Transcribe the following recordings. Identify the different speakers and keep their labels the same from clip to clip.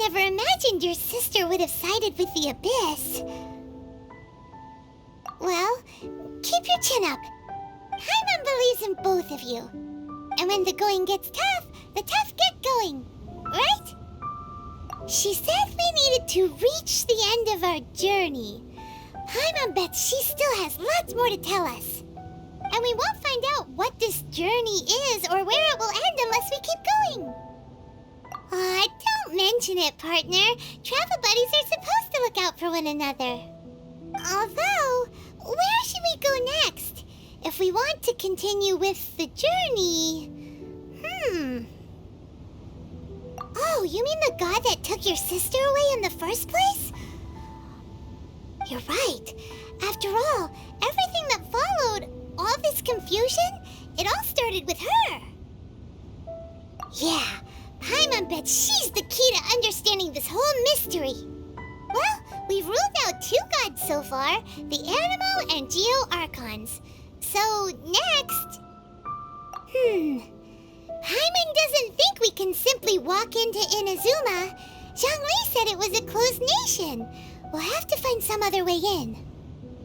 Speaker 1: never imagined your sister would have sided with the Abyss. Well, keep your chin up. Paimon believes in both of you. And when the going gets tough, the tough get going, right? She said we needed to reach the end of our journey. Paimon bets she still has lots more to tell us. And we won't find out what this journey is or where it will end unless we keep going. Aw, don't mention it, partner. Travel buddies are supposed to look out for one another. Although, where should we go next? If we want to continue with the journey... Oh, you mean the god that took your sister away in the first place? You're right. After all, everything that followed, all this confusion, it all started with her. Yeah, Paimon bets she's the key to understanding this whole mystery. Well, we've ruled out 2 gods so far, the Animo and Geo Archons. So, next... Paimon doesn't think we can simply walk into Inazuma. Zhongli said it was a closed nation. We'll have to find some other way in.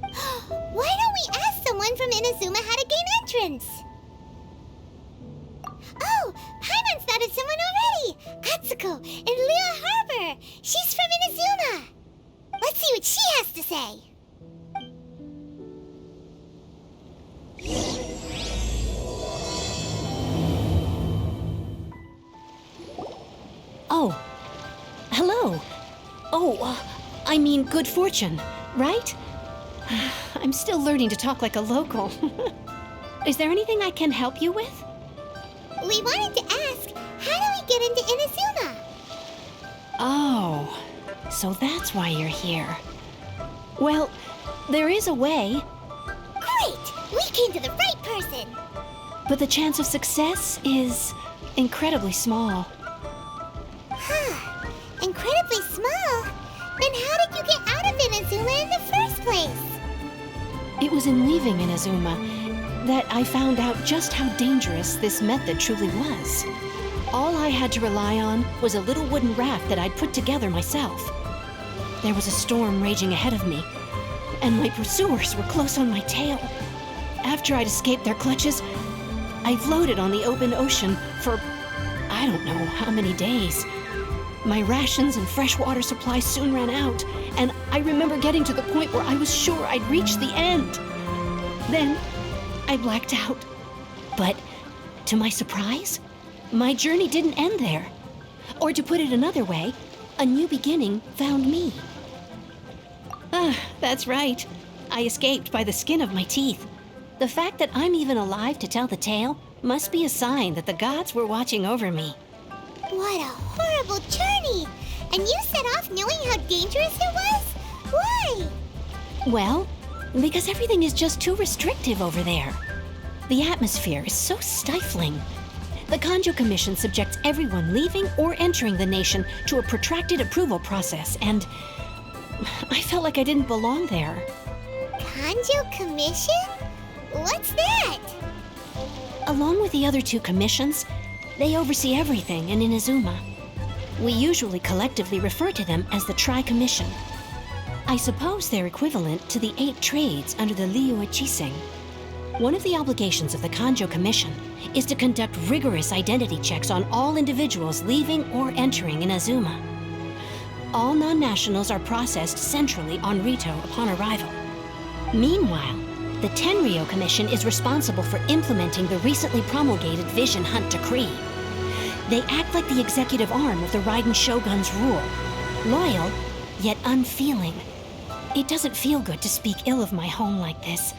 Speaker 1: Why don't we ask someone from Inazuma how to gain entrance? Oh, Paimon's thought of someone already! Atsuko in Liyue Harbor! She's from Inazuma! Let's see what she has to say!
Speaker 2: Oh, hello. Oh, I mean good fortune, right? I'm still learning to talk like a local. Is there anything I can help you with?
Speaker 1: We wanted to ask, how do we get into Inazuma?
Speaker 2: Oh, so that's why you're here. Well, there is a way.
Speaker 1: Great! We came to the right person!
Speaker 2: But the chance of success is incredibly small.
Speaker 1: Incredibly small? Then how did you get out of Inazuma in the first place?
Speaker 2: It was in leaving Inazuma that I found out just how dangerous this method truly was. All I had to rely on was a little wooden raft that I'd put together myself. There was a storm raging ahead of me, and my pursuers were close on my tail. After I'd escaped their clutches, I floated on the open ocean for I don't know how many days. My rations and fresh water supply soon ran out, and I remember getting to the point where I was sure I'd reached the end. Then, I blacked out. But, to my surprise, my journey didn't end there. Or to put it another way, a new beginning found me. That's right. I escaped by the skin of my teeth. The fact that I'm even alive to tell the tale must be a sign that the gods were watching over me.
Speaker 1: What a horrible journey! And you set off knowing how dangerous it was? Why?
Speaker 2: Well, because everything is just too restrictive over there. The atmosphere is so stifling. The Kanjo Commission subjects everyone leaving or entering the nation to a protracted approval process, and I felt like I didn't belong there.
Speaker 1: Kanjo Commission? What's that?
Speaker 2: Along with the other 2 commissions, they oversee everything in Inazuma. We usually collectively refer to them as the Tri-Commission. I suppose they're equivalent to the 8 trades under the Liyue Nyxienx. One of the obligations of the Kanjo Commission is to conduct rigorous identity checks on all individuals leaving or entering Inazuma. All non-nationals are processed centrally on Rito upon arrival. Meanwhile, the Tenryo Commission is responsible for implementing the recently promulgated Vision Hunt Decree. They act like the executive arm of the Raiden Shogun's rule. Loyal, yet unfeeling. It doesn't feel good to speak ill of my home like this.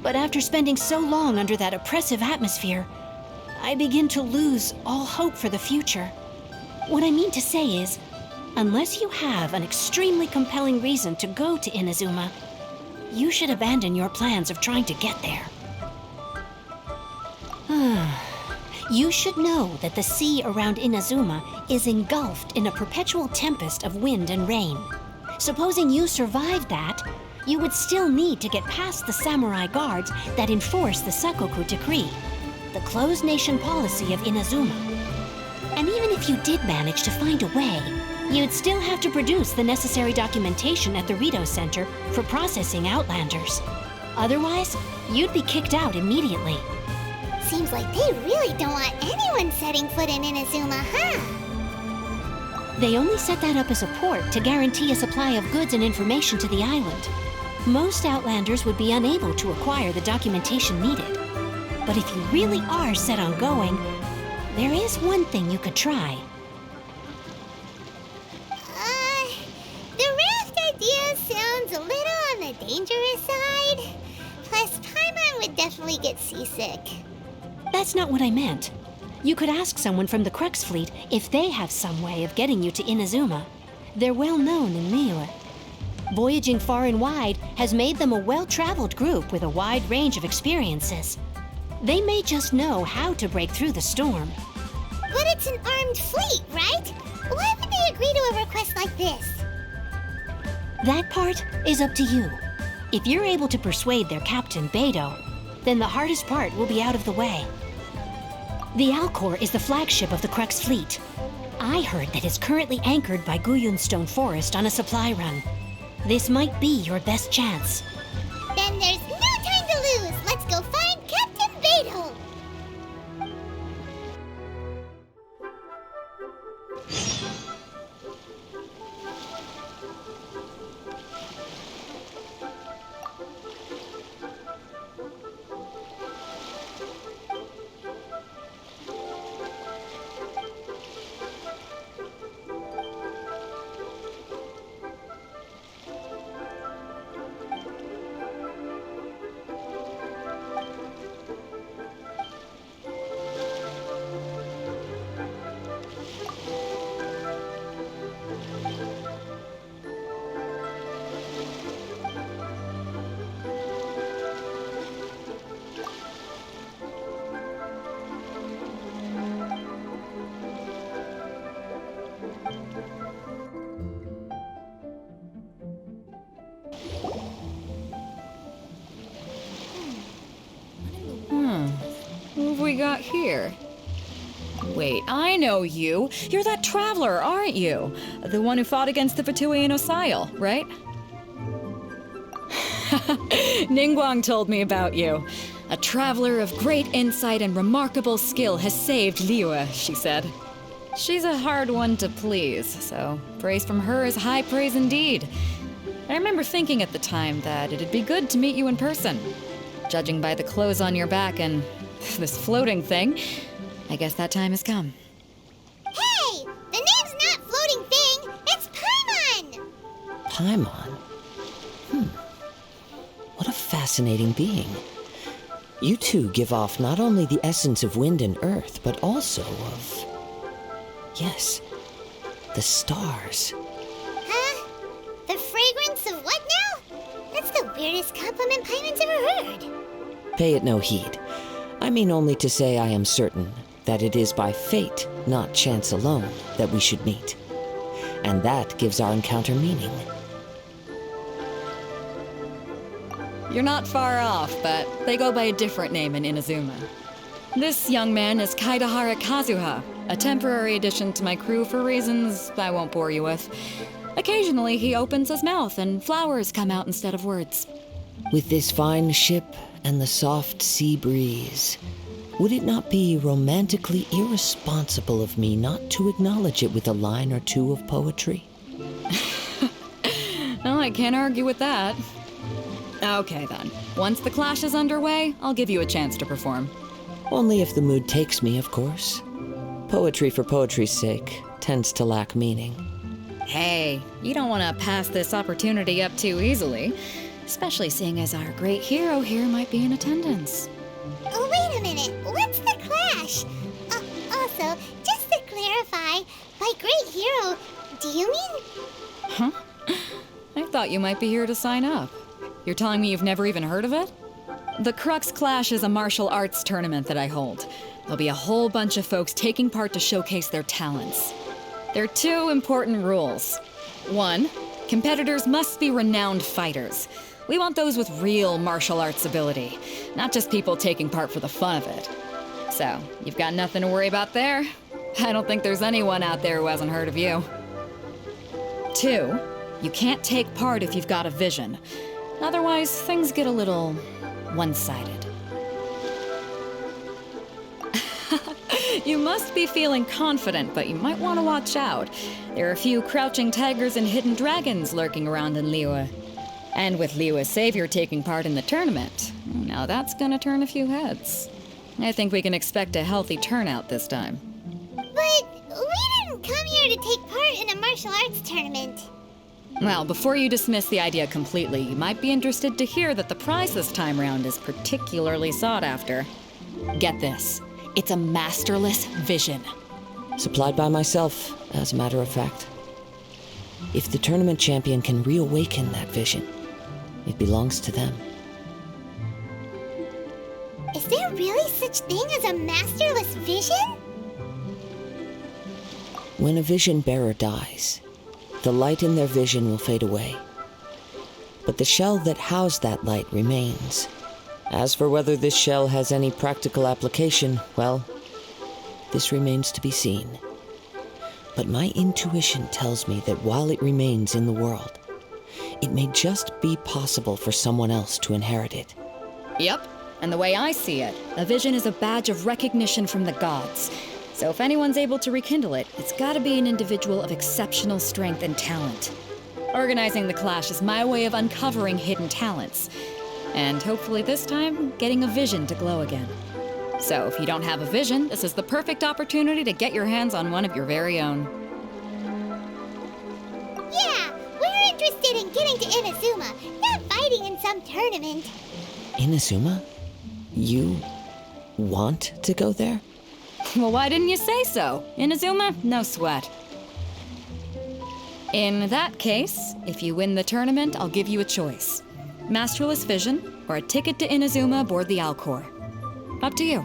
Speaker 2: But after spending so long under that oppressive atmosphere, I begin to lose all hope for the future. What I mean to say is, unless you have an extremely compelling reason to go to Inazuma, you should abandon your plans of trying to get there. You should know that the sea around Inazuma is engulfed in a perpetual tempest of wind and rain. Supposing you survived that, you would still need to get past the samurai guards that enforce the Sakoku Decree, the closed nation policy of Inazuma. And even if you did manage to find a way, You'd still have to produce the necessary documentation at the Rito Center for processing Outlanders. Otherwise, you'd be kicked out immediately.
Speaker 1: Seems like they really don't want anyone setting foot in Inazuma, huh?
Speaker 2: They only set that up as a port to guarantee a supply of goods and information to the island. Most Outlanders would be unable to acquire the documentation needed. But if you really are set on going, there is one thing you could try.
Speaker 1: The raft idea sounds a little on the dangerous side. Plus, Paimon would definitely get seasick.
Speaker 2: That's not what I meant. You could ask someone from the Crux fleet if they have some way of getting you to Inazuma. They're well known in Liyue. Voyaging far and wide has made them a well-traveled group with a wide range of experiences. They may just know how to break through the storm.
Speaker 1: But it's an armed fleet, right? Why would they agree to a request like this?
Speaker 2: That part is up to you. If you're able to persuade their captain, Beidou, then the hardest part will be out of the way. The Alcor is the flagship of the Crux fleet. I heard that it's currently anchored by Guyunstone Forest on a supply run. This might be your best chance.
Speaker 1: Then there's no time to lose. Let's go find Captain Beidou.
Speaker 3: What have we got here? Wait, I know you. You're that traveler, aren't you? The one who fought against the Fatui and Osile, right? Ningguang told me about you. A traveler of great insight and remarkable skill has saved Liyue, she said. She's a hard one to please, so praise from her is high praise indeed. I remember thinking at the time that it'd be good to meet you in person. Judging by the clothes on your back and this floating thing, I guess that time has come.
Speaker 1: Hey! The name's not Floating Thing, it's Paimon!
Speaker 4: Paimon? What a fascinating being. You two give off not only the essence of wind and earth, but also of... yes, the stars.
Speaker 1: Huh? The fragrance of what now? That's the weirdest compliment Paimon's ever heard.
Speaker 4: Pay it no heed. I mean only to say I am certain that it is by fate, not chance alone, that we should meet. And that gives our encounter meaning.
Speaker 3: You're not far off, but they go by a different name in Inazuma. This young man is Kaidahara Kazuha, a temporary addition to my crew for reasons I won't bore you with. Occasionally, he opens his mouth and flowers come out instead of words.
Speaker 4: With this fine ship and the soft sea breeze, would it not be romantically irresponsible of me not to acknowledge it with a line or two of poetry?
Speaker 3: Oh, I can't argue with that. Okay then. Once the clash is underway, I'll give you a chance to perform.
Speaker 4: Only if the mood takes me, of course. Poetry for poetry's sake tends to lack meaning.
Speaker 3: Hey, you don't want to pass this opportunity up too easily, especially seeing as our great hero here might be in attendance.
Speaker 1: Oh, wait a minute. What's the clash? Also, just to clarify, by great hero, do you mean...
Speaker 3: Huh? I thought you might be here to sign up. You're telling me you've never even heard of it? The Crux Clash is a martial arts tournament that I hold. There'll be a whole bunch of folks taking part to showcase their talents. There are two important rules. One, competitors must be renowned fighters. We want those with real martial arts ability, not just people taking part for the fun of it. So, you've got nothing to worry about there. I don't think there's anyone out there who hasn't heard of you. 2, you can't take part if you've got a vision. Otherwise, things get a little one-sided. You must be feeling confident, but you might want to watch out. There are a few crouching tigers and hidden dragons lurking around in Liyue. And with Liyue's savior taking part in the tournament, now that's gonna turn a few heads. I think we can expect a healthy turnout this time.
Speaker 1: But we didn't come here to take part in a martial arts tournament.
Speaker 3: Well, before you dismiss the idea completely, you might be interested to hear that the prize this time round is particularly sought after. Get this. It's a masterless vision.
Speaker 4: Supplied by myself, as a matter of fact. If the tournament champion can reawaken that vision, it belongs to them.
Speaker 1: Is there really such thing as a masterless vision?
Speaker 4: When a vision bearer dies, the light in their vision will fade away. But the shell that housed that light remains. As for whether this shell has any practical application, well, this remains to be seen. But my intuition tells me that while it remains in the world, it may just be possible for someone else to inherit it.
Speaker 3: Yep, and the way I see it, a vision is a badge of recognition from the gods. So if anyone's able to rekindle it, it's gotta be an individual of exceptional strength and talent. Organizing the clash is my way of uncovering hidden talents. And hopefully this time, getting a vision to glow again. So if you don't have a vision, this is the perfect opportunity to get your hands on one of your very own.
Speaker 1: Yeah, we're interested in getting to Inazuma, not fighting in some tournament.
Speaker 4: Inazuma? You want to go there?
Speaker 3: Well, why didn't you say so? Inazuma, no sweat. In that case, if you win the tournament, I'll give you a choice. Masterless Vision, or a ticket to Inazuma aboard the Alcor. Up to you.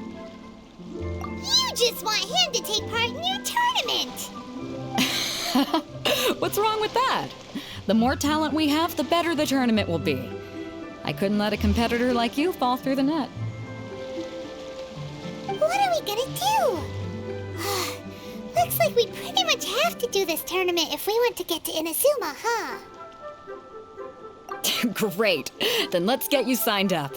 Speaker 1: You just want him to take part in your tournament!
Speaker 3: What's wrong with that? The more talent we have, the better the tournament will be. I couldn't let a competitor like you fall through the net.
Speaker 1: What are we gonna do? Looks like we pretty much have to do this tournament if we want to get to Inazuma, huh?
Speaker 3: Great. Then let's get you signed up.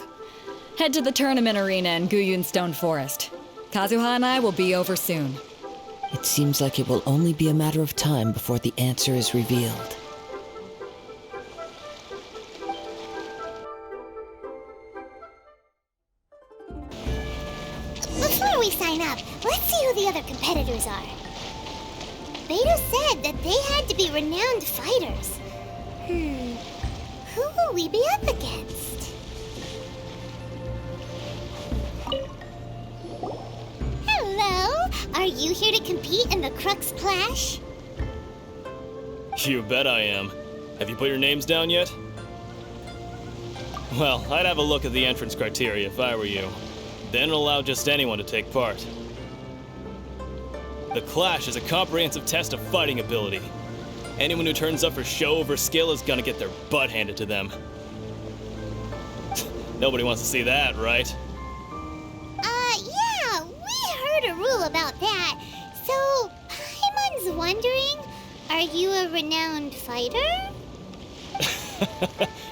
Speaker 3: Head to the tournament arena in Guyun Stone Forest. Kazuha and I will be over soon.
Speaker 4: It seems like it will only be a matter of time before the answer is revealed.
Speaker 1: Before we sign up, let's see who the other competitors are. Beto said that they had to be renowned fighters. Who will we be up against? Hello? Are you here to compete in the Crux Clash?
Speaker 5: You bet I am. Have you put your names down yet? Well, I'd have a look at the entrance criteria if I were you. Then allow just anyone to take part. The Clash is a comprehensive test of fighting ability. Anyone who turns up for show over skill is gonna get their butt handed to them. Nobody wants to see that, right?
Speaker 1: Yeah, we heard a rule about that. So, Paimon's wondering, are you a renowned fighter?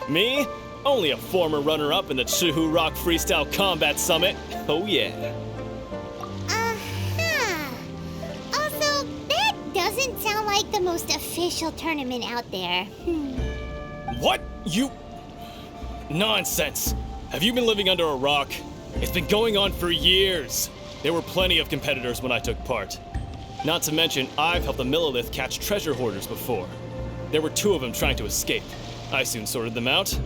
Speaker 5: Me? Only a former runner-up in the Chihu Rock Freestyle Combat Summit. Oh yeah.
Speaker 1: Uh-huh. Also, that doesn't sound like the most official tournament out there.
Speaker 5: What? You... Nonsense. Have you been living under a rock? It's been going on for years. There were plenty of competitors when I took part. Not to mention, I've helped the Millilith catch treasure hoarders before. There were 2 of them trying to escape. I soon sorted them out.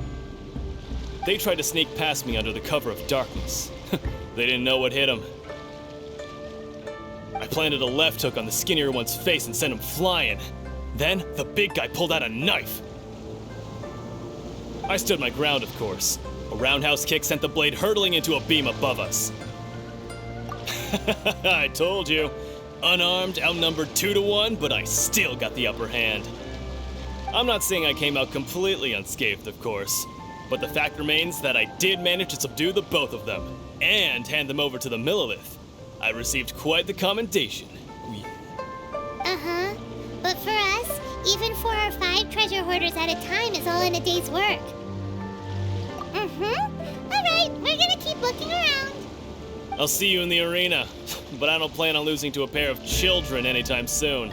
Speaker 5: They tried to sneak past me under the cover of darkness. They didn't know what hit them. I planted a left hook on the skinnier one's face and sent him flying. Then, the big guy pulled out a knife. I stood my ground, of course. A roundhouse kick sent the blade hurtling into a beam above us. I told you. Unarmed, outnumbered 2-1, but I still got the upper hand. I'm not saying I came out completely unscathed, of course. But the fact remains that I did manage to subdue the both of them, and hand them over to the Millilith. I received quite the commendation. Oh, yeah.
Speaker 1: Uh-huh. But for us, even 4 or 5 treasure hoarders at a time is all in a day's work. Alright, we're gonna keep looking around.
Speaker 5: I'll see you in the arena, but I don't plan on losing to a pair of children anytime soon.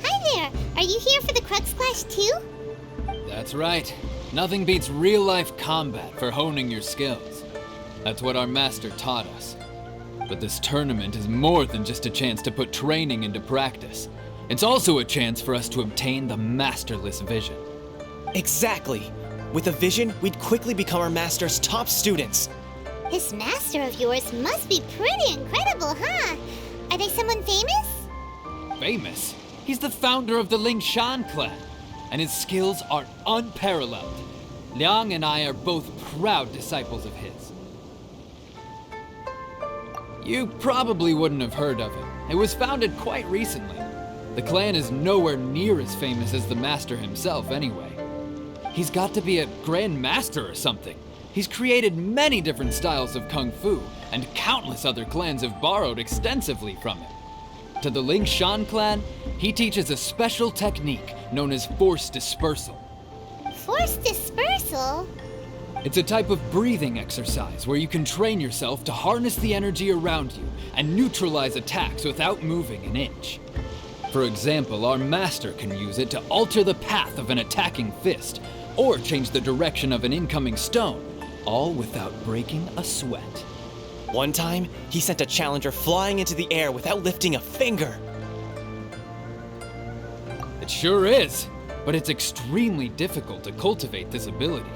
Speaker 1: Hi there, are you here for the Crux Clash too?
Speaker 6: That's right. Nothing beats real-life combat for honing your skills. That's what our master taught us. But this tournament is more than just a chance to put training into practice. It's also a chance for us to obtain the masterless vision.
Speaker 7: Exactly. With a vision, we'd quickly become our master's top students.
Speaker 1: This master of yours must be pretty incredible, huh? Are they someone famous?
Speaker 6: Famous? He's the founder of the Nyxienx clan, and his skills are unparalleled. Liang and I are both proud disciples of his. You probably wouldn't have heard of it. It was founded quite recently. The clan is nowhere near as famous as the master himself anyway. He's got to be a grand master or something. He's created many different styles of kung fu, and countless other clans have borrowed extensively from him. To the Nyxienx clan, he teaches a special technique known as force dispersal.
Speaker 1: Force dispersal?
Speaker 6: It's a type of breathing exercise where you can train yourself to harness the energy around you and neutralize attacks without moving an inch. For example, our master can use it to alter the path of an attacking fist, or change the direction of an incoming stone, all without breaking a sweat.
Speaker 7: One time, he sent a challenger flying into the air without lifting a finger.
Speaker 6: It sure is, but it's extremely difficult to cultivate this ability.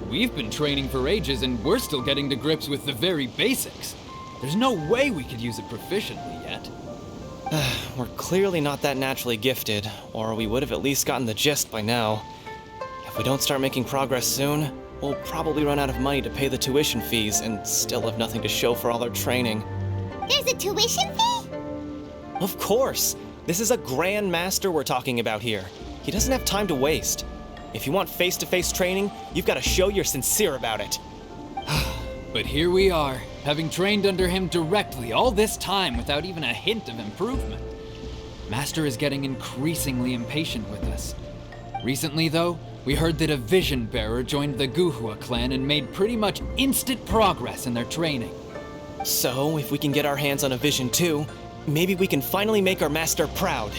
Speaker 6: We've been training for ages and we're still getting to grips with the very basics. There's no way we could use it proficiently yet.
Speaker 7: We're clearly not that naturally gifted, or we would have at least gotten the gist by now. If we don't start making progress soon, we'll probably run out of money to pay the tuition fees and still have nothing to show for all our training.
Speaker 1: There's a tuition fee?
Speaker 7: Of course! This is a Grand Master we're talking about here. He doesn't have time to waste. If you want face-to-face training, you've got to show you're sincere about it.
Speaker 6: But here we are, having trained under him directly all this time without even a hint of improvement. Master is getting increasingly impatient with us. Recently, though, we heard that a vision bearer joined the Guhua clan and made pretty much instant progress in their training.
Speaker 7: So, if we can get our hands on a vision too, maybe we can finally make our master proud.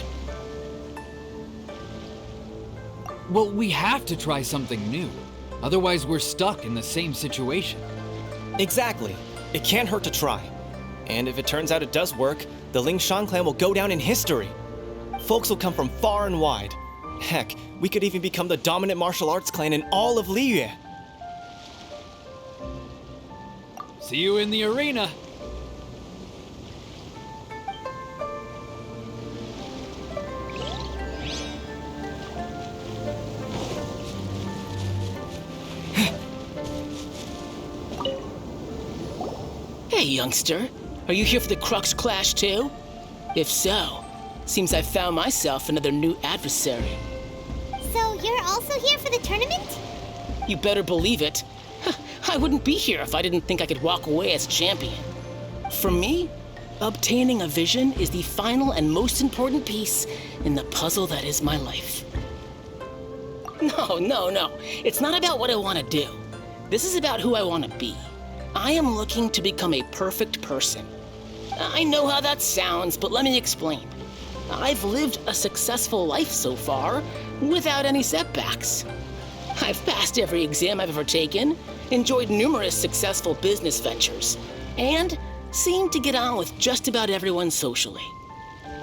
Speaker 6: Well, we have to try something new. Otherwise, we're stuck in the same situation.
Speaker 7: Exactly. It can't hurt to try. And if it turns out it does work, the Nyxienx clan will go down in history. Folks will come from far and wide. Heck, we could even become the dominant martial arts clan in all of Liyue.
Speaker 6: See you in the arena.
Speaker 8: Hey, youngster. Are you here for the Crux Clash too? If so, seems I've found myself another new adversary.
Speaker 1: So you're also here for the tournament?
Speaker 8: You better believe it. I wouldn't be here if I didn't think I could walk away as champion. For me, obtaining a vision is the final and most important piece in the puzzle that is my life. No. It's not about what I want to do. This is about who I want to be. I am looking to become a perfect person. I know how that sounds, but let me explain. I've lived a successful life so far, without any setbacks. I've passed every exam I've ever taken, enjoyed numerous successful business ventures, and seemed to get on with just about everyone socially.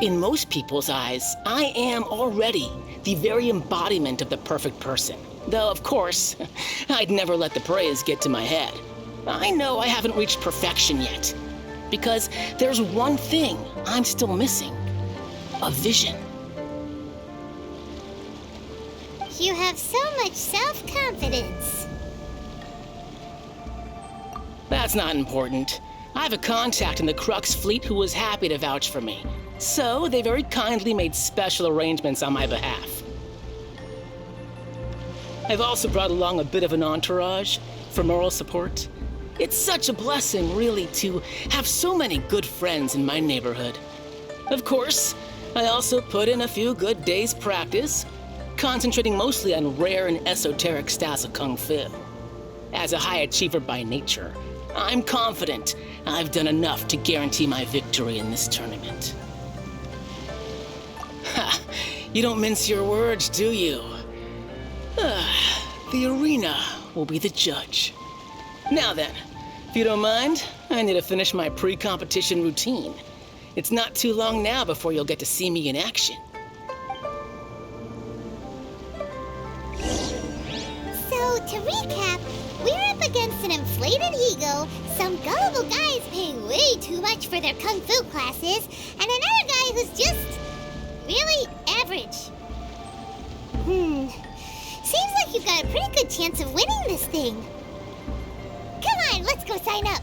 Speaker 8: In most people's eyes, I am already the very embodiment of the perfect person. Though, of course, I'd never let the praise get to my head. I know I haven't reached perfection yet, because there's one thing I'm still missing. A vision.
Speaker 1: You have so much self-confidence.
Speaker 8: That's not important. I have a contact in the Crux fleet who was happy to vouch for me. So they very kindly made special arrangements on my behalf. I've also brought along a bit of an entourage for moral support. It's such a blessing, really, to have so many good friends in my neighborhood. Of course, I also put in a few good days' practice, concentrating mostly on rare and esoteric styles of Kung Fu. As a high achiever by nature, I'm confident I've done enough to guarantee my victory in this tournament. Ha! You don't mince your words, do you? The arena will be the judge. Now then, if you don't mind, I need to finish my pre-competition routine. It's not too long now before you'll get to see me in action.
Speaker 1: So, to recap, we're up against an inflated ego, some gullible guys paying way too much for their kung fu classes, and another guy who's just really average. Seems like you've got a pretty good chance of winning this thing. Come on, let's go sign up.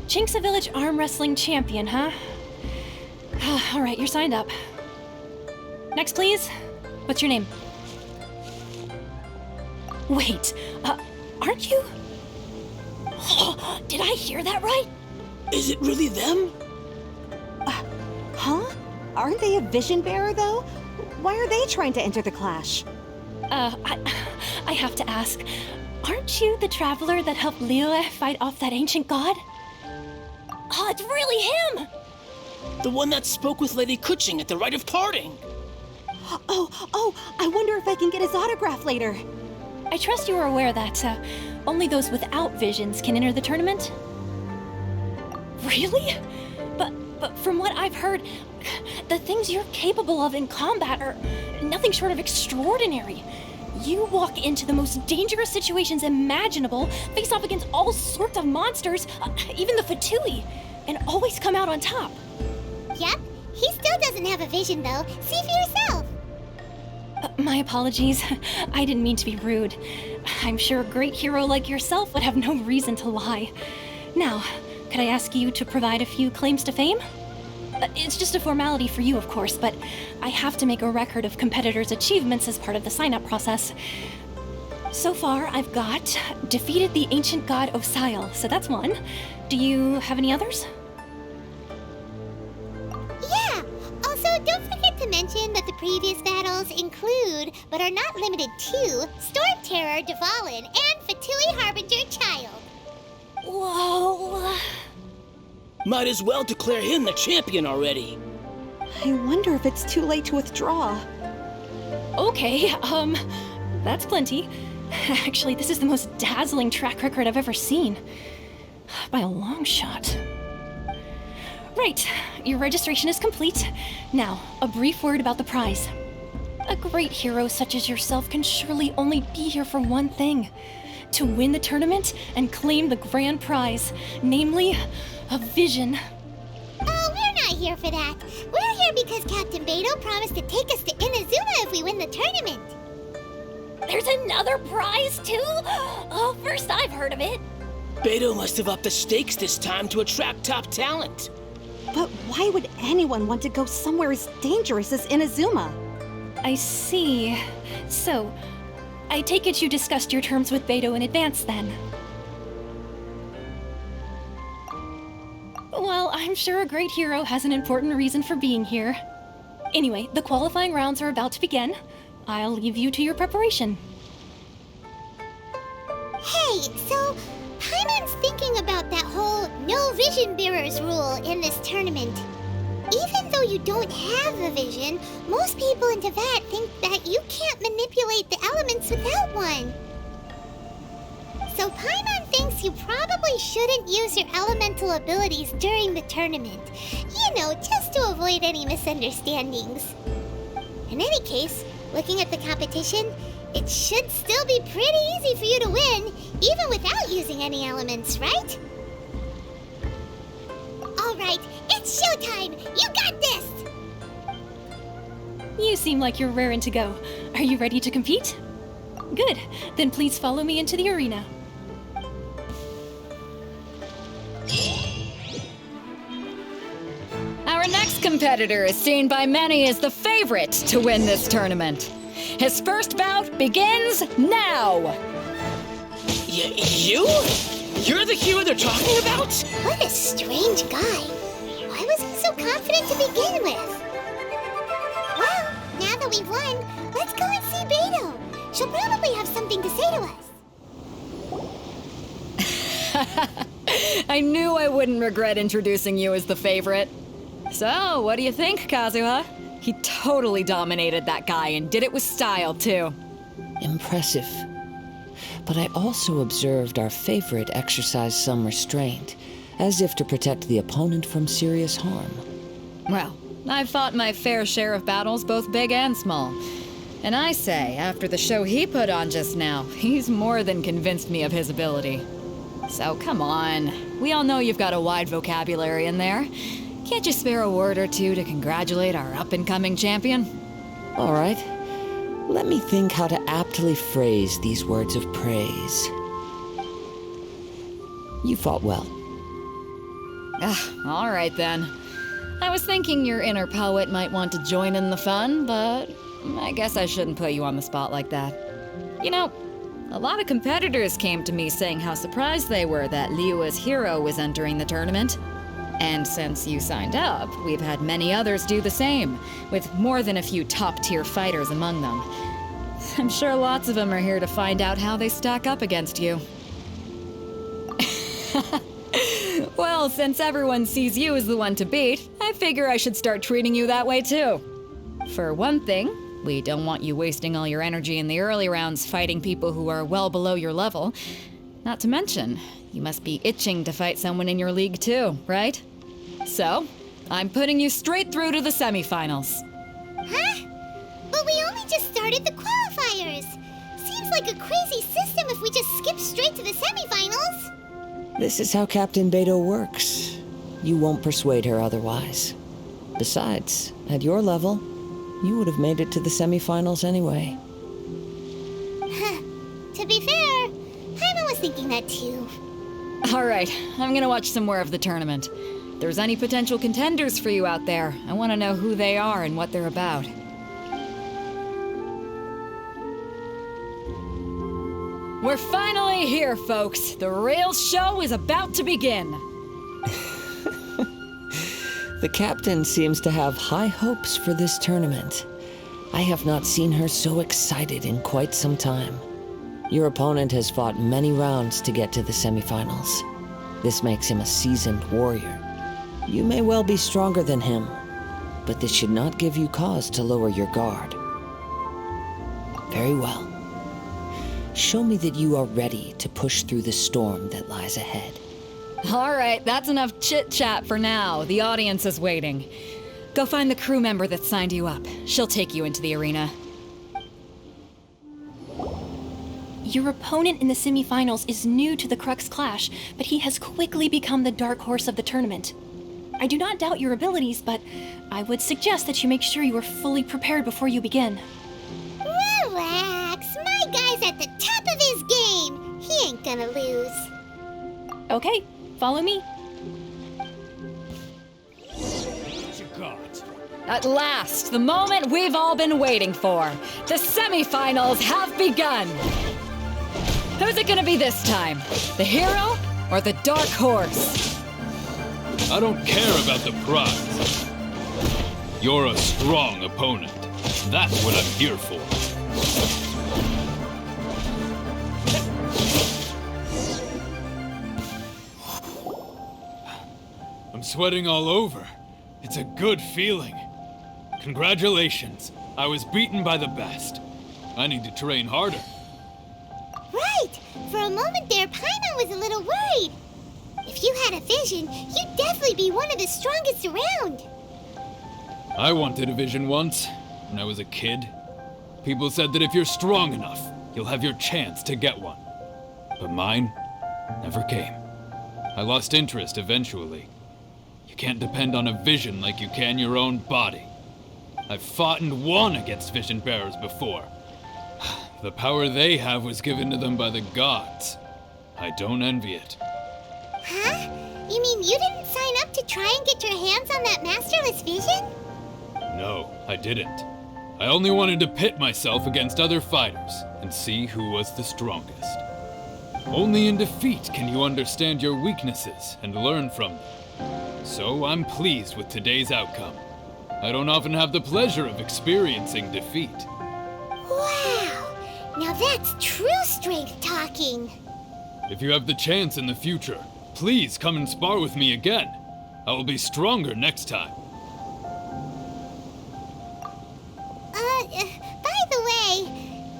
Speaker 2: Jinxa Village Arm Wrestling Champion, huh? All right, you're signed up. Next, please. What's your name? Wait, aren't you? Did I hear that right?
Speaker 8: Is it really them?
Speaker 9: Huh? Aren't they a vision bearer, though? Why are they trying to enter the clash?
Speaker 2: I have to ask, aren't you the traveler that helped Liyue fight off that ancient god? Oh, it's really him!
Speaker 8: The one that spoke with Lady Kuching at the rite of parting.
Speaker 9: Oh, I wonder if I can get his autograph later.
Speaker 2: I trust you are aware that only those without visions can enter the tournament? Really? But from what I've heard, the things you're capable of in combat are nothing short of extraordinary. You walk into the most dangerous situations imaginable, face off against all sorts of monsters, even the Fatui, and always come out on top.
Speaker 1: Yep, he still doesn't have a vision though. See for yourself.
Speaker 2: My apologies. I didn't mean to be rude. I'm sure a great hero like yourself would have no reason to lie. Now, could I ask you to provide a few claims to fame? It's just a formality for you, of course, but I have to make a record of competitors' achievements as part of the sign-up process. So far, I've got defeated the ancient god Osail, so that's one. Do you have any others?
Speaker 1: Yeah! Also, don't forget to mention that the previous battles include, but are not limited to, Storm Terror, Dvalin, and Fatui Harbinger Child.
Speaker 2: Whoa...
Speaker 8: Might as well declare him the champion already.
Speaker 9: I wonder if it's too late to withdraw.
Speaker 2: Okay, that's plenty. Actually, this is the most dazzling track record I've ever seen. By a long shot. Right, your registration is complete. Now, a brief word about the prize. A great hero such as yourself can surely only be here for one thing. To win the tournament and claim the grand prize, namely, a vision.
Speaker 1: Oh, we're not here for that. We're here because Captain Beidou promised to take us to Inazuma if we win the tournament.
Speaker 2: There's another prize, too? Oh, first I've heard of it.
Speaker 8: Beidou must have upped the stakes this time to attract top talent.
Speaker 9: But why would anyone want to go somewhere as dangerous as Inazuma?
Speaker 2: I see. So, I take it you discussed your terms with Beidou in advance, then? Well, I'm sure a great hero has an important reason for being here. Anyway, the qualifying rounds are about to begin. I'll leave you to your preparation.
Speaker 1: Hey, so Paimon's thinking about that whole no vision bearers rule in this tournament. Even though you don't have a vision, most people in Teyvat think that you can't manipulate the elements without one. So Paimon thinks you probably shouldn't use your elemental abilities during the tournament. You know, just to avoid any misunderstandings. In any case, looking at the competition, it should still be pretty easy for you to win, even without using any elements, right? Alright, it's showtime! You got this!
Speaker 2: You seem like you're raring to go. Are you ready to compete? Good. Then please follow me into the arena.
Speaker 3: Our next competitor is seen by many as the favorite to win this tournament. His first bout begins now!
Speaker 8: You? You're the hero they're talking about?
Speaker 1: What a strange guy. Why was he so confident to begin with? Well, now that we've won, let's go and see Beto. She'll probably have something to say to us.
Speaker 3: I knew I wouldn't regret introducing you as the favorite. So, what do you think, Kazuha? He totally dominated that guy and did it with style, too.
Speaker 4: Impressive. But I also observed our favorite exercise some restraint, as if to protect the opponent from serious harm.
Speaker 3: Well, I've fought my fair share of battles, both big and small. And I say, after the show he put on just now, he's more than convinced me of his ability. So come on, we all know you've got a wide vocabulary in there. Can't you spare a word or two to congratulate our up-and-coming champion?
Speaker 4: All right. Let me think how to aptly phrase these words of praise. You fought well.
Speaker 3: All right then. I was thinking your inner poet might want to join in the fun, but I guess I shouldn't put you on the spot like that. You know, a lot of competitors came to me saying how surprised they were that Liyue's hero was entering the tournament. And since you signed up, we've had many others do the same, with more than a few top-tier fighters among them. I'm sure lots of them are here to find out how they stack up against you. Well, since everyone sees you as the one to beat, I figure I should start treating you that way too. For one thing, we don't want you wasting all your energy in the early rounds fighting people who are well below your level. Not to mention, you must be itching to fight someone in your league too, right? So, I'm putting you straight through to the semifinals.
Speaker 1: Huh? But we only just started the qualifiers. Seems like a crazy system if we just skip straight to the semifinals.
Speaker 4: This is how Captain Beto works. You won't persuade her otherwise. Besides, at your level, you would have made it to the semifinals anyway.
Speaker 1: To be fair, Paimon was thinking that too.
Speaker 3: All right, I'm gonna watch some more of the tournament. If there's any potential contenders for you out there, I want to know who they are and what they're about. We're finally here, folks. The real show is about to begin.
Speaker 4: The captain seems to have high hopes for this tournament. I have not seen her so excited in quite some time. Your opponent has fought many rounds to get to the semifinals. This makes him a seasoned warrior. You may well be stronger than him, but this should not give you cause to lower your guard. Very well. Show me that you are ready to push through the storm that lies ahead.
Speaker 3: All right, that's enough chit-chat for now. The audience is waiting. Go find the crew member that signed you up. She'll take you into the arena.
Speaker 2: Your opponent in the semifinals is new to the Crux Clash, but he has quickly become the dark horse of the tournament. I do not doubt your abilities, but I would suggest that you make sure you are fully prepared before you begin.
Speaker 1: Relax. My guy's at the top of his game. He ain't gonna lose.
Speaker 2: Okay, follow me.
Speaker 3: At last, the moment we've all been waiting for. The semifinals have begun. Who's it gonna be this time? The hero or the dark horse?
Speaker 6: I don't care about the prize. You're a strong opponent. That's what I'm here for. I'm sweating all over. It's a good feeling. Congratulations. I was beaten by the best. I need to train harder.
Speaker 1: Right. For a moment there, Paimon was a little worried. If you had a vision, you'd definitely be one of the strongest around.
Speaker 6: I wanted a vision once, when I was a kid. People said that if you're strong enough, you'll have your chance to get one. But mine never came. I lost interest eventually. You can't depend on a vision like you can your own body. I've fought and won against vision bearers before. The power they have was given to them by the gods. I don't envy it.
Speaker 1: Huh? You mean you didn't sign up to try and get your hands on that masterless vision?
Speaker 6: No, I didn't. I only wanted to pit myself against other fighters and see who was the strongest. Only in defeat can you understand your weaknesses and learn from them. So I'm pleased with today's outcome. I don't often have the pleasure of experiencing defeat.
Speaker 1: Wow! Now that's true strength talking.
Speaker 6: If you have the chance in the future, please come and spar with me again. I will be stronger next time.
Speaker 1: By the way,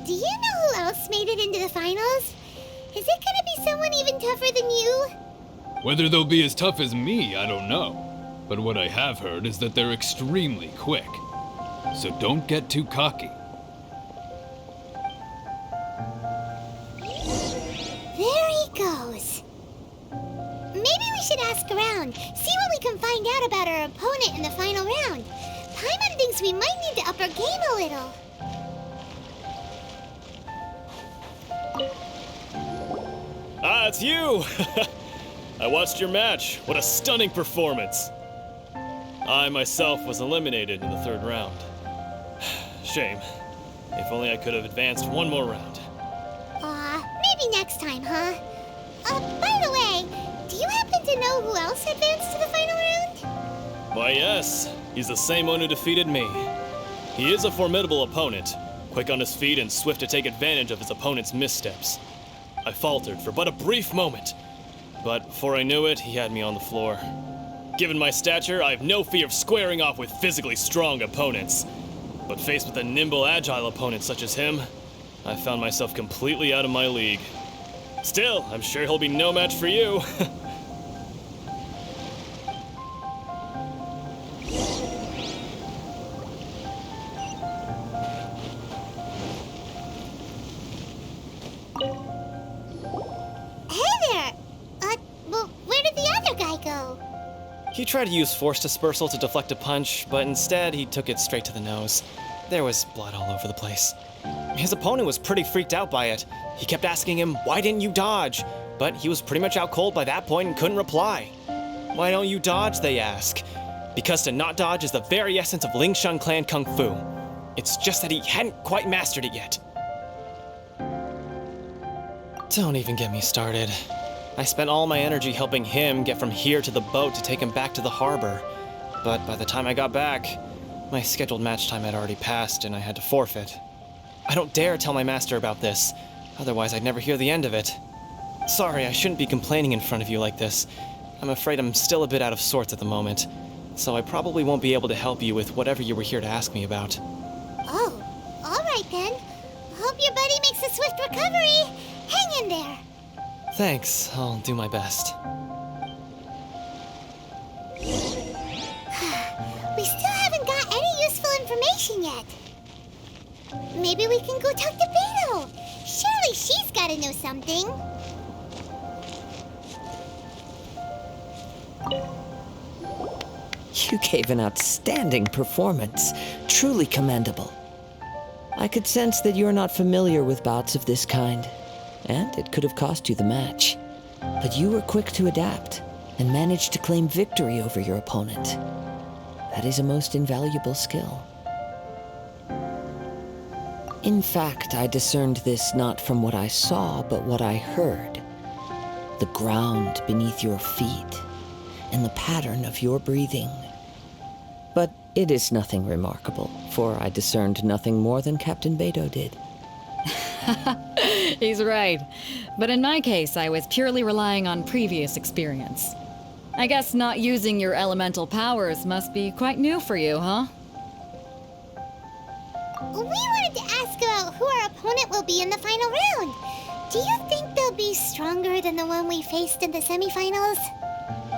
Speaker 1: do you know who else made it into the finals? Is it gonna be someone even tougher than you?
Speaker 6: Whether they'll be as tough as me, I don't know. But what I have heard is that they're extremely quick. So don't get too cocky.
Speaker 1: There he goes. Maybe we should ask around, see what we can find out about our opponent in the final round. Paimon thinks we might need to up our game a little.
Speaker 5: Ah, it's you! I watched your match. What a stunning performance. I myself was eliminated in the third round. Shame. If only I could have advanced one more round.
Speaker 1: Maybe next time, huh? By the way, do you happen to know who else advanced to the final round?
Speaker 5: Why, yes. He's the same one who defeated me. He is a formidable opponent, quick on his feet and swift to take advantage of his opponent's missteps. I faltered for but a brief moment, but before I knew it, he had me on the floor. Given my stature, I have no fear of squaring off with physically strong opponents. But faced with a nimble, agile opponent such as him, I found myself completely out of my league. Still, I'm sure he'll be no match for you.
Speaker 1: Hey there! Well, where did the other guy go?
Speaker 7: He tried to use force dispersal to deflect a punch, but instead he took it straight to the nose. There was blood all over the place. His opponent was pretty freaked out by it. He kept asking him, "Why didn't you dodge?" But he was pretty much out cold by that point and couldn't reply. "Why don't you dodge?" they ask. Because to not dodge is the very essence of Lingshan clan kung fu. It's just that he hadn't quite mastered it yet. Don't even get me started. I spent all my energy helping him get from here to the boat to take him back to the harbor. But by the time I got back, my scheduled match time had already passed and I had to forfeit. I don't dare tell my master about this, otherwise I'd never hear the end of it. Sorry, I shouldn't be complaining in front of you like this. I'm afraid I'm still a bit out of sorts at the moment, so I probably won't be able to help you with whatever you were here to ask me about.
Speaker 1: Oh, all right then. Hope your buddy makes a swift recovery. Hang in there.
Speaker 7: Thanks, I'll do my best.
Speaker 1: We still haven't got any useful information yet. Maybe we can go talk to Beto. Surely she's gotta know something.
Speaker 4: You gave an outstanding performance. Truly commendable. I could sense that you're not familiar with bouts of this kind, and it could have cost you the match. But you were quick to adapt and managed to claim victory over your opponent. That is a most invaluable skill. In fact, I discerned this not from what I saw, but what I heard. The ground beneath your feet and the pattern of your breathing. But it is nothing remarkable, for I discerned nothing more than Captain Beto did.
Speaker 3: He's right. But in my case, I was purely relying on previous experience. I guess not using your elemental powers must be quite new for you, huh?
Speaker 1: We wanted to ask about who our opponent will be in the final round. Do you think they'll be stronger than the one we faced in the semifinals?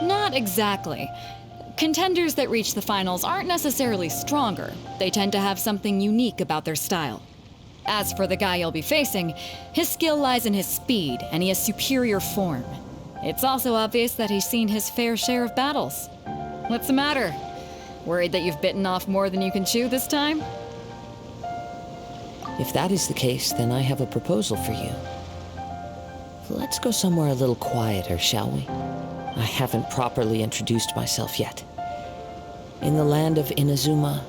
Speaker 3: Not exactly. Contenders that reach the finals aren't necessarily stronger. They tend to have something unique about their style. As for the guy you'll be facing, his skill lies in his speed, and he has superior form. It's also obvious that he's seen his fair share of battles. What's the matter? Worried that you've bitten off more than you can chew this time?
Speaker 4: If that is the case, then I have a proposal for you. Let's go somewhere a little quieter, shall we? I haven't properly introduced myself yet. In the land of Inazuma,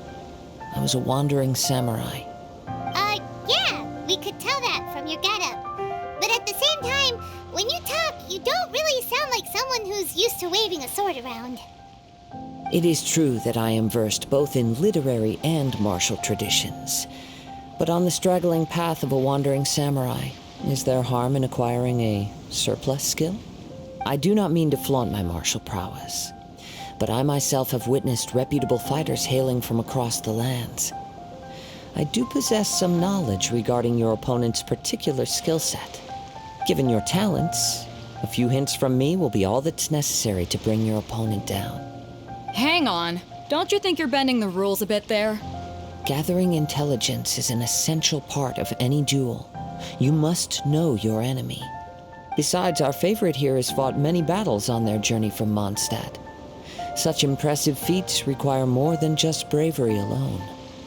Speaker 4: I was a wandering samurai.
Speaker 1: Yeah, we could tell that from your getup. But at the same time, when you talk, you don't really sound like someone who's used to waving a sword around.
Speaker 4: It is true that I am versed both in literary and martial traditions. But on the straggling path of a wandering samurai, is there harm in acquiring a surplus skill? I do not mean to flaunt my martial prowess, but I myself have witnessed reputable fighters hailing from across the lands. I do possess some knowledge regarding your opponent's particular skill set. Given your talents, a few hints from me will be all that's necessary to bring your opponent down.
Speaker 3: Hang on. Don't you think you're bending the rules a bit there?
Speaker 4: Gathering intelligence is an essential part of any duel. You must know your enemy. Besides, our favorite here has fought many battles on their journey from Mondstadt. Such impressive feats require more than just bravery alone.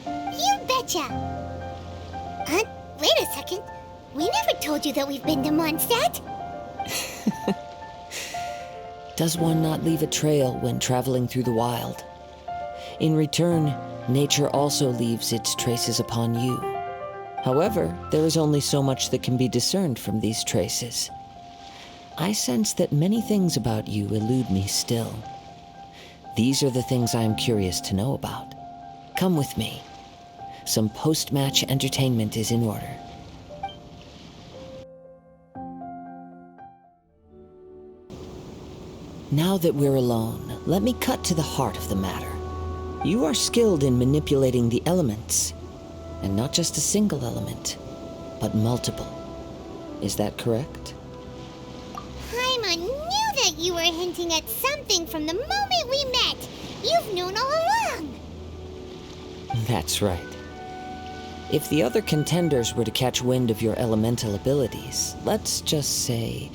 Speaker 1: You betcha! Wait a second. We never told you that we've been to Mondstadt.
Speaker 4: Does one not leave a trail when traveling through the wild? In return, nature also leaves its traces upon you. However, there is only so much that can be discerned from these traces. I sense that many things about you elude me still. These are the things I am curious to know about. Come with me. Some post-match entertainment is in order. Now that we're alone, let me cut to the heart of the matter. You are skilled in manipulating the elements, and not just a single element, but multiple. Is that correct?
Speaker 1: Paimon knew that you were hinting at something from the moment we met. You've known all along.
Speaker 4: That's right. If the other contenders were to catch wind of your elemental abilities, let's just say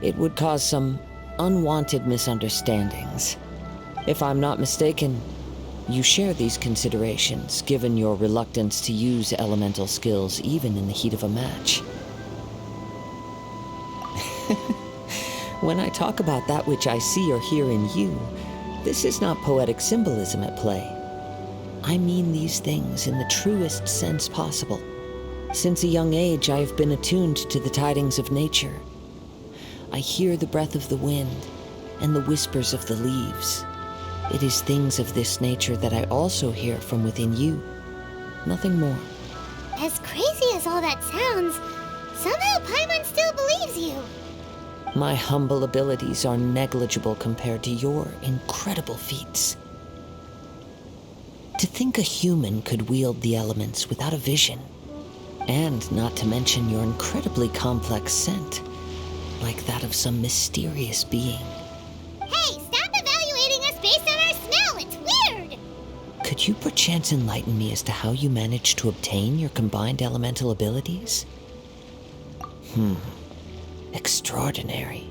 Speaker 4: it would cause some unwanted misunderstandings. If I'm not mistaken, you share these considerations, given your reluctance to use elemental skills even in the heat of a match. When I talk about that which I see or hear in you, this is not poetic symbolism at play. I mean these things in the truest sense possible. Since a young age, I have been attuned to the tidings of nature. I hear the breath of the wind and the whispers of the leaves. It is things of this nature that I also hear from within you. Nothing more.
Speaker 1: As crazy as all that sounds, somehow Paimon still believes you.
Speaker 4: My humble abilities are negligible compared to your incredible feats. To think a human could wield the elements without a vision, and not to mention your incredibly complex scent, like that of some mysterious being.
Speaker 1: Hey, stop evaluating us based on our smell! It's weird!
Speaker 4: Could you perchance enlighten me as to how you managed to obtain your combined elemental abilities? Extraordinary.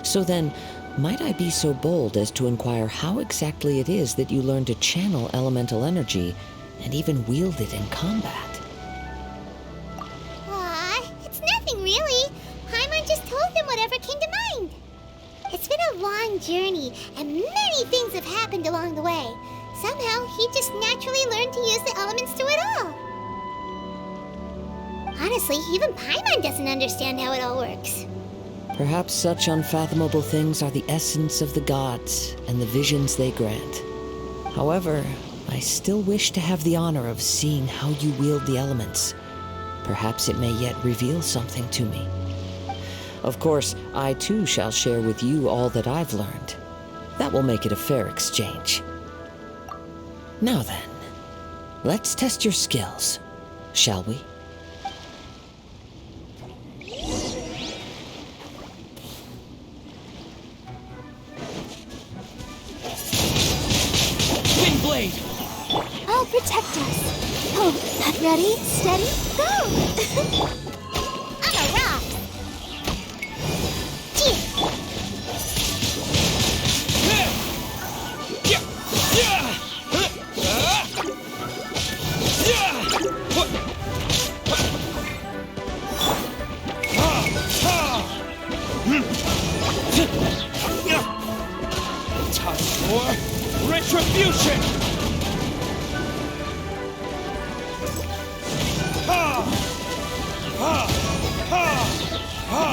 Speaker 4: So then, might I be so bold as to inquire how exactly it is that you learned to channel elemental energy and even wield it in combat?
Speaker 1: Aw, it's nothing really. Paimon just told him whatever came to mind. It's been a long journey, and many things have happened along the way. Somehow, he just naturally learned to use the elements through it all. Honestly, even Paimon doesn't understand how it all works.
Speaker 4: Perhaps such unfathomable things are the essence of the gods and the visions they grant. However, I still wish to have the honor of seeing how you wield the elements. Perhaps it may yet reveal something to me. Of course, I too shall share with you all that I've learned. That will make it a fair exchange. Now then, let's test your skills, shall we?
Speaker 8: Blade!
Speaker 1: I'll protect us. Oh, ready, steady, go! I'm a rock!
Speaker 6: Time for retribution! Ha! Ha! Ha! Ha!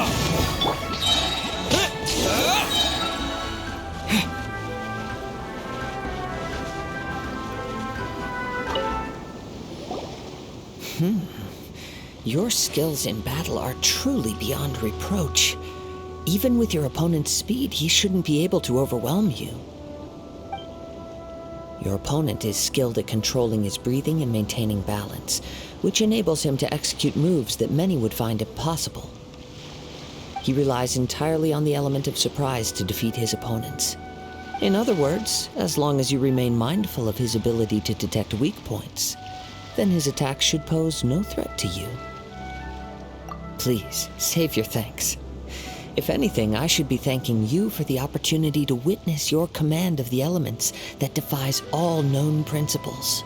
Speaker 4: Your skills in battle are truly beyond reproach. Even with your opponent's speed, he shouldn't be able to overwhelm you. Your opponent is skilled at controlling his breathing and maintaining balance, which enables him to execute moves that many would find impossible. He relies entirely on the element of surprise to defeat his opponents. In other words, as long as you remain mindful of his ability to detect weak points, then his attacks should pose no threat to you. Please, save your thanks. If anything, I should be thanking you for the opportunity to witness your command of the elements that defies all known principles.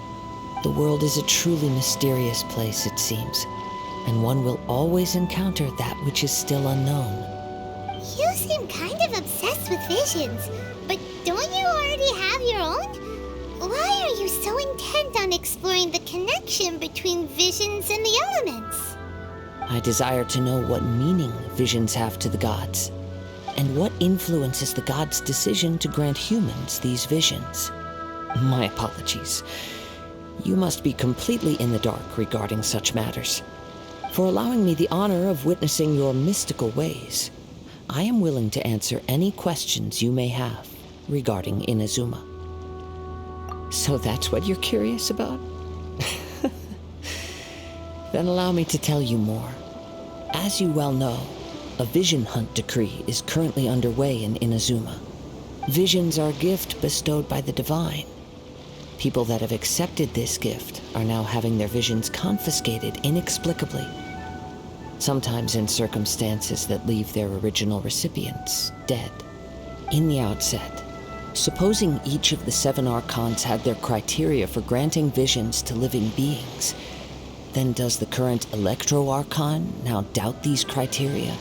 Speaker 4: The world is a truly mysterious place, it seems, and one will always encounter that which is still unknown.
Speaker 1: You seem kind of obsessed with visions, but don't you already have your own? Why are you so intent on exploring the connection between visions and the elements?
Speaker 4: I desire to know what meaning visions have to the gods, and what influences the gods' decision to grant humans these visions. My apologies. You must be completely in the dark regarding such matters. For allowing me the honor of witnessing your mystical ways, I am willing to answer any questions you may have regarding Inazuma. So that's what you're curious about? Then allow me to tell you more. As you well know, a vision hunt decree is currently underway in Inazuma. Visions are a gift bestowed by the divine. People that have accepted this gift are now having their visions confiscated inexplicably, sometimes in circumstances that leave their original recipients dead. In the outset, supposing each of the 7 Archons had their criteria for granting visions to living beings, then does the current Electro-Archon now doubt these criteria,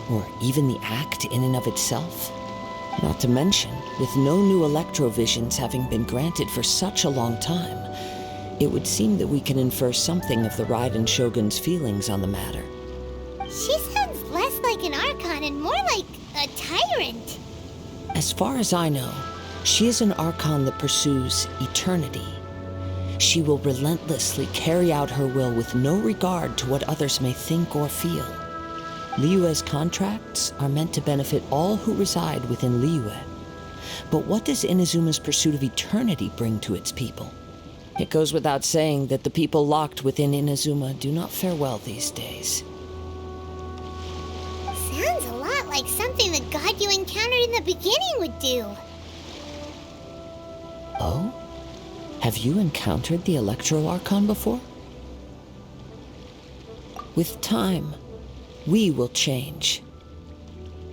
Speaker 4: or even the act in and of itself? Not to mention, with no new Electro-Visions having been granted for such a long time, it would seem that we can infer something of the Raiden Shogun's feelings on the matter.
Speaker 1: She sounds less like an Archon and more like a tyrant.
Speaker 4: As far as I know, she is an Archon that pursues eternity. She will relentlessly carry out her will with no regard to what others may think or feel. Liyue's contracts are meant to benefit all who reside within Liyue. But what does Inazuma's pursuit of eternity bring to its people? It goes without saying that the people locked within Inazuma do not fare well these days.
Speaker 1: Sounds a lot like something the god you encountered in the beginning would do.
Speaker 4: Oh? Have you encountered the Electro-Archon before? With time, we will change,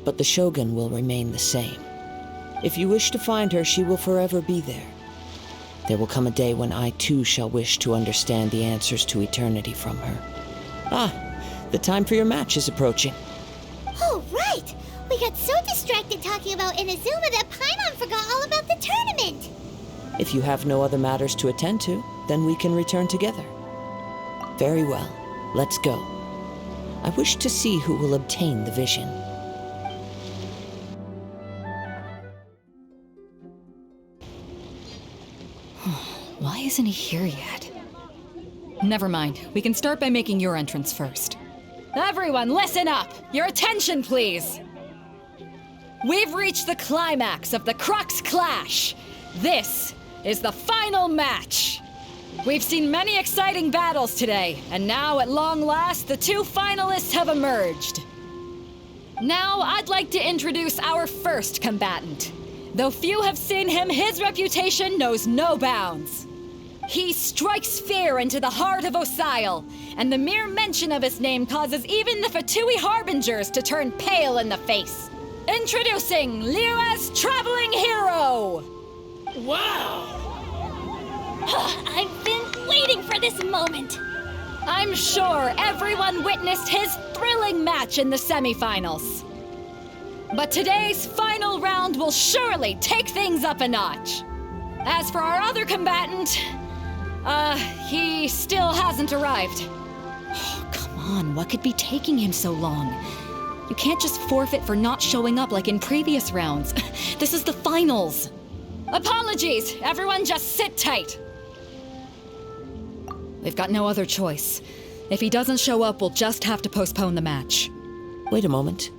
Speaker 4: but the Shogun will remain the same. If you wish to find her, she will forever be there. There will come a day when I too shall wish to understand the answers to eternity from her. Ah, the time for your match is approaching.
Speaker 1: Oh, right! We got so distracted talking about Inazuma that Paimon forgot all about the tournament!
Speaker 4: If you have no other matters to attend to, then we can return together. Very well, let's go. I wish to see who will obtain the vision.
Speaker 3: Why isn't he here yet? Never mind. We can start by making your entrance first. Everyone, listen up! Your attention, please! We've reached the climax of the Crux Clash! This is the final match! We've seen many exciting battles today, and now, at long last, the 2 finalists have emerged. Now, I'd like to introduce our first combatant. Though few have seen him, his reputation knows no bounds. He strikes fear into the heart of Osile, and the mere mention of his name causes even the Fatui Harbingers to turn pale in the face. Introducing Liyue's traveling hero!
Speaker 8: Wow!
Speaker 2: I've been waiting for this moment.
Speaker 3: I'm sure everyone witnessed his thrilling match in the semifinals. But today's final round will surely take things up a notch. As for our other combatant, he still hasn't arrived.
Speaker 2: Oh, come on, what could be taking him so long? You can't just forfeit for not showing up like in previous rounds. This is the finals.
Speaker 3: Apologies! Everyone just sit tight. We've got no other choice. If he doesn't show up, we'll just have to postpone the match.
Speaker 4: Wait a moment.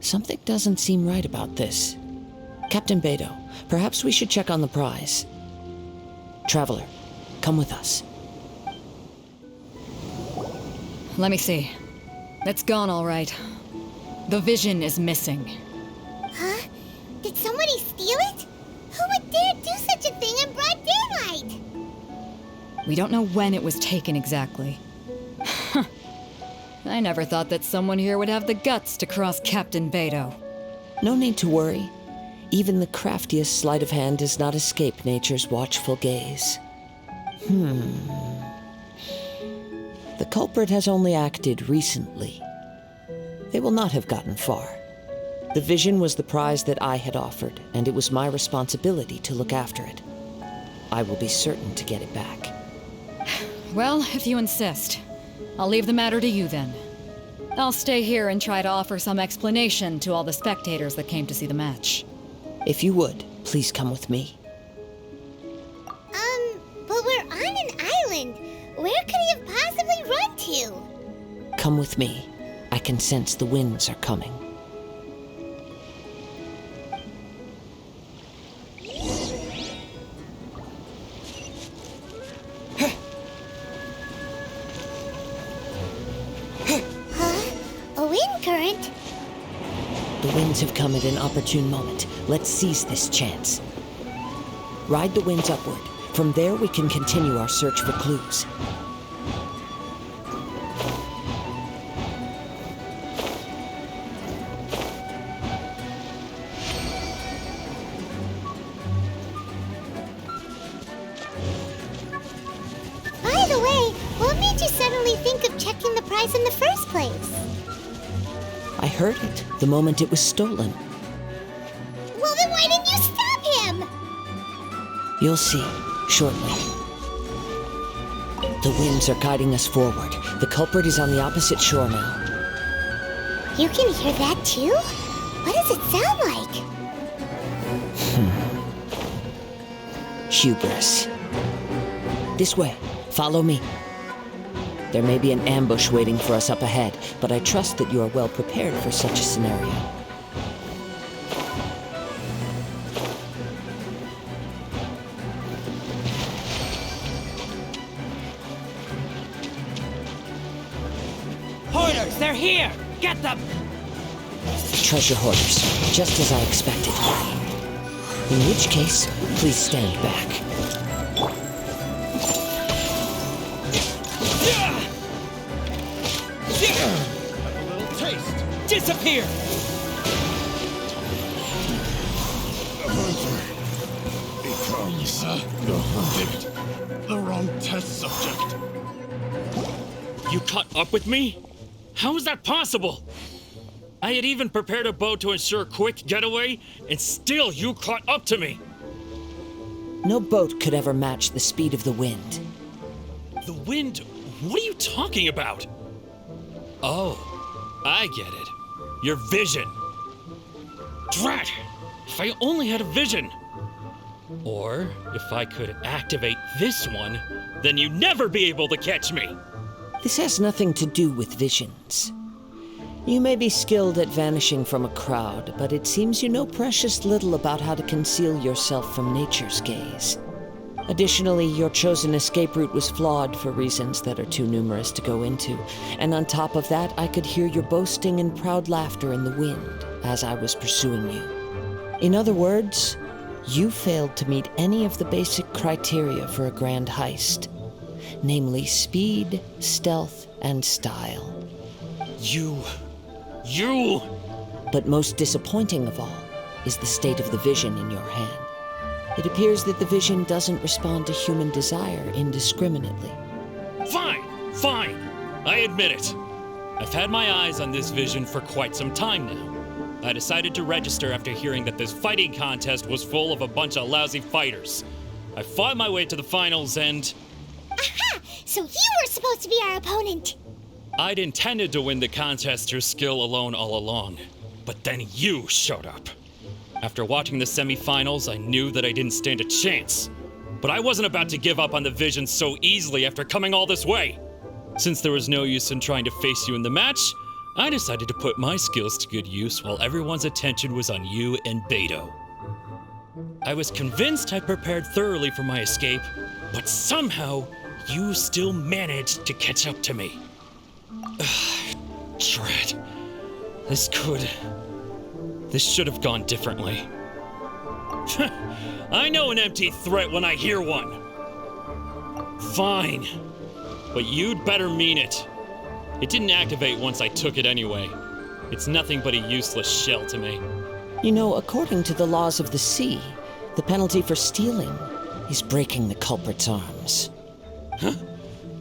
Speaker 4: Something doesn't seem right about this. Captain Beto, perhaps we should check on the prize. Traveler, come with us.
Speaker 3: Let me see. It's gone all right. The vision is missing.
Speaker 1: Huh? Did somebody steal it? Who would dare do such a thing in broad daylight?
Speaker 3: We don't know when it was taken exactly. I never thought that someone here would have the guts to cross Captain Beto.
Speaker 4: No need to worry. Even the craftiest sleight of hand does not escape nature's watchful gaze. The culprit has only acted recently. They will not have gotten far. The vision was the prize that I had offered, and it was my responsibility to look after it. I will be certain to get it back.
Speaker 3: Well, if you insist, I'll leave the matter to you then. I'll stay here and try to offer some explanation to all the spectators that came to see the match.
Speaker 4: If you would, please come with me.
Speaker 1: But we're on an island. Where could he have possibly run to?
Speaker 4: Come with me. I can sense the winds are coming.
Speaker 1: A wind current?
Speaker 4: The winds have come at an opportune moment. Let's seize this chance. Ride the winds upward. From there, we can continue our search for clues.
Speaker 1: By the way, what made you suddenly think of checking the prize in the first place?
Speaker 4: I heard it the moment it was stolen.
Speaker 1: Well, then why didn't you stop him?
Speaker 4: You'll see, shortly. The winds are guiding us forward. The culprit is on the opposite shore now.
Speaker 1: You can hear that too? What does it sound like?
Speaker 4: Hubris. This way. Follow me. There may be an ambush waiting for us up ahead, but I trust that you are well prepared for such a scenario.
Speaker 10: Hoarders, they're here! Get them!
Speaker 4: Treasure hoarders, just as I expected. In which case, please stand back.
Speaker 10: Have a little taste. Disappear!
Speaker 11: The hunter becomes the hunted. The wrong test subject.
Speaker 12: You caught up with me? How is that possible? I had even prepared a boat to ensure a quick getaway, and still you caught up to me.
Speaker 4: No boat could ever match the speed of the wind.
Speaker 12: The wind? What are you talking about? Oh, I get it. Your vision. Drat! If I only had a vision. Or if I could activate this one, then you'd never be able to catch me.
Speaker 4: This has nothing to do with visions. You may be skilled at vanishing from a crowd, but it seems you know precious little about how to conceal yourself from nature's gaze. Additionally, your chosen escape route was flawed for reasons that are too numerous to go into. And on top of that, I could hear your boasting and proud laughter in the wind as I was pursuing you. In other words, you failed to meet any of the basic criteria for a grand heist. Namely speed, stealth, and style.
Speaker 12: You...
Speaker 4: But most disappointing of all is the state of the vision in your hand. It appears that the vision doesn't respond to human desire indiscriminately.
Speaker 12: Fine. I admit it. I've had my eyes on this vision for quite some time now. I decided to register after hearing that this fighting contest was full of a bunch of lousy fighters. I fought my way to the finals and...
Speaker 1: Aha! So you were supposed to be our opponent!
Speaker 12: I'd intended to win the contest through skill alone all along. But then you showed up. After watching the semifinals, I knew that I didn't stand a chance. But I wasn't about to give up on the vision so easily after coming all this way. Since there was no use in trying to face you in the match, I decided to put my skills to good use while everyone's attention was on you and Beto. I was convinced I prepared thoroughly for my escape, but somehow you still managed to catch up to me. Dread. This should have gone differently. I know an empty threat when I hear one. Fine. But you'd better mean it. It didn't activate once I took it anyway. It's nothing but a useless shell to me.
Speaker 4: You know, according to the laws of the sea, the penalty for stealing is breaking the culprit's arms.
Speaker 12: Huh?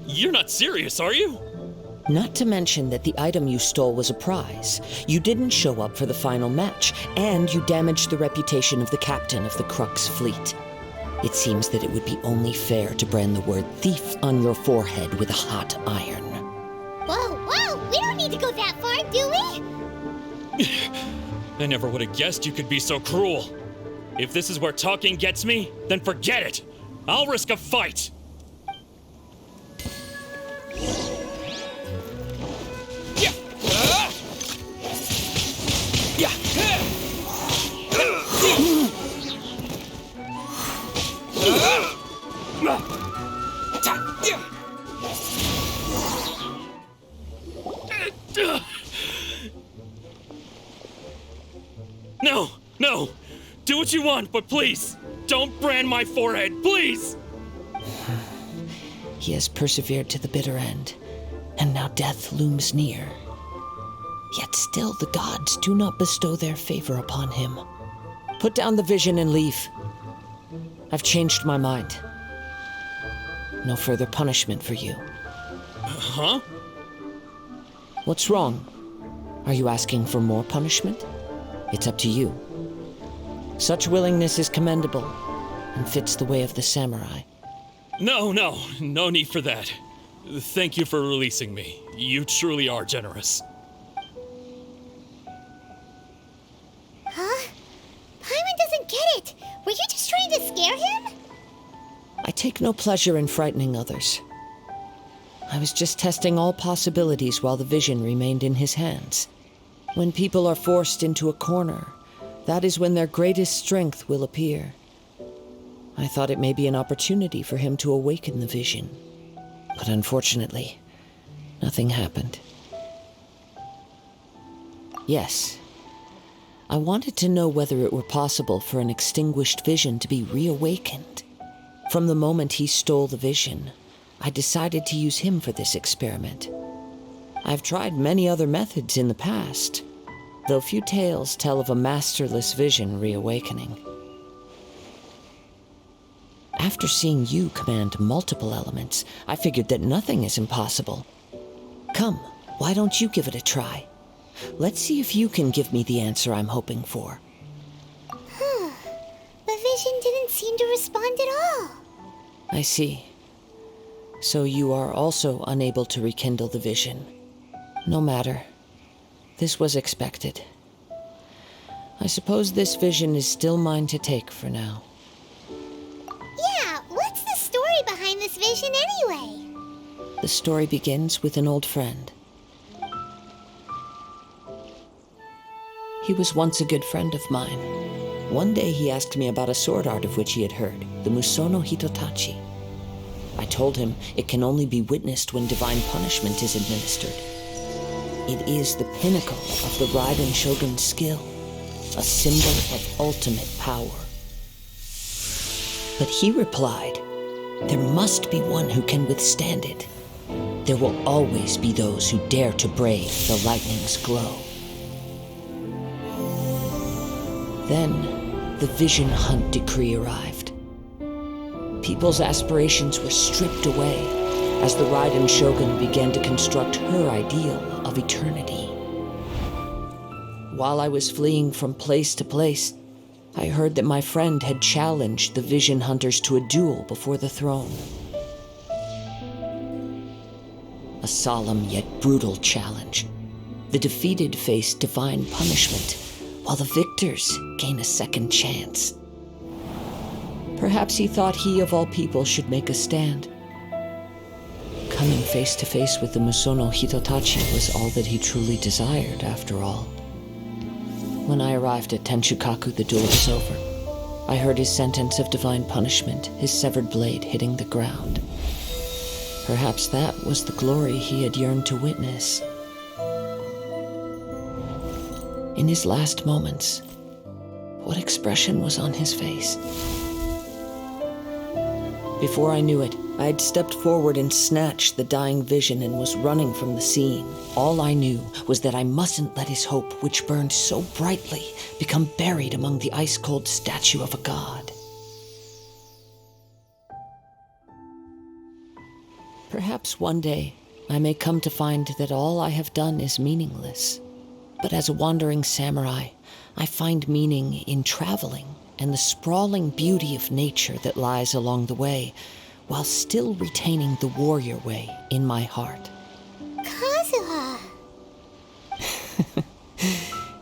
Speaker 12: You're not serious, are you?
Speaker 4: Not to mention that the item you stole was a prize. You didn't show up for the final match, and you damaged the reputation of the captain of the Crux fleet. It seems that it would be only fair to brand the word thief on your forehead with a hot iron.
Speaker 1: Whoa! We don't need to go that far, do we?
Speaker 12: I never would have guessed you could be so cruel. If this is where talking gets me, then forget it. I'll risk a fight. No! Do what you want, but please, don't brand my forehead, please!
Speaker 4: He has persevered to the bitter end, and now death looms near. Yet still the gods do not bestow their favor upon him. Put down the vision and leave. I've changed my mind. No further punishment for you.
Speaker 12: Huh?
Speaker 4: What's wrong? Are you asking for more punishment? It's up to you. Such willingness is commendable and fits the way of the samurai.
Speaker 12: No need for that. Thank you for releasing me. You truly are generous.
Speaker 1: Huh? Paimon doesn't get it. Were you just trying to scare him?
Speaker 4: I take no pleasure in frightening others. I was just testing all possibilities while the vision remained in his hands. When people are forced into a corner, that is when their greatest strength will appear. I thought it may be an opportunity for him to awaken the vision. But unfortunately, nothing happened. Yes, I wanted to know whether it were possible for an extinguished vision to be reawakened. From the moment he stole the vision, I decided to use him for this experiment. I've tried many other methods in the past, though few tales tell of a masterless vision reawakening. After seeing you command multiple elements, I figured that nothing is impossible. Come, why don't you give it a try? Let's see if you can give me the answer I'm hoping for.
Speaker 1: The vision didn't seem to respond at all.
Speaker 4: I see. So you are also unable to rekindle the vision. No matter. This was expected. I suppose this vision is still mine to take for now.
Speaker 1: Yeah, what's the story behind this vision anyway?
Speaker 4: The story begins with an old friend. He was once a good friend of mine. One day he asked me about a sword art of which he had heard, the Musono Hitotachi. I told him it can only be witnessed when divine punishment is administered. It is the pinnacle of the Raiden Shogun's skill, a symbol of ultimate power. But he replied, there must be one who can withstand it. There will always be those who dare to brave the lightning's glow. Then, the Vision Hunt decree arrived. People's aspirations were stripped away as the Raiden Shogun began to construct her ideal of eternity. while I was fleeing from place to place, I heard that my friend had challenged the Vision Hunters to a duel before the throne. A solemn yet brutal challenge. The defeated face divine punishment, while the victors gain a second chance. Perhaps he thought he of all people should make a stand. Coming face to face with the Musono Hitotachi was all that he truly desired, after all. When I arrived at Tenshukaku, the duel was over. I heard his sentence of divine punishment, his severed blade hitting the ground. Perhaps that was the glory he had yearned to witness. In his last moments, what expression was on his face? Before I knew it, I had stepped forward and snatched the dying vision and was running from the scene. All I knew was that I mustn't let his hope, which burned so brightly, become buried among the ice-cold statue of a god. Perhaps one day I may come to find that all I have done is meaningless. But as a wandering samurai, I find meaning in traveling and the sprawling beauty of nature that lies along the way, while still retaining the warrior way in my heart.
Speaker 1: Kazuha!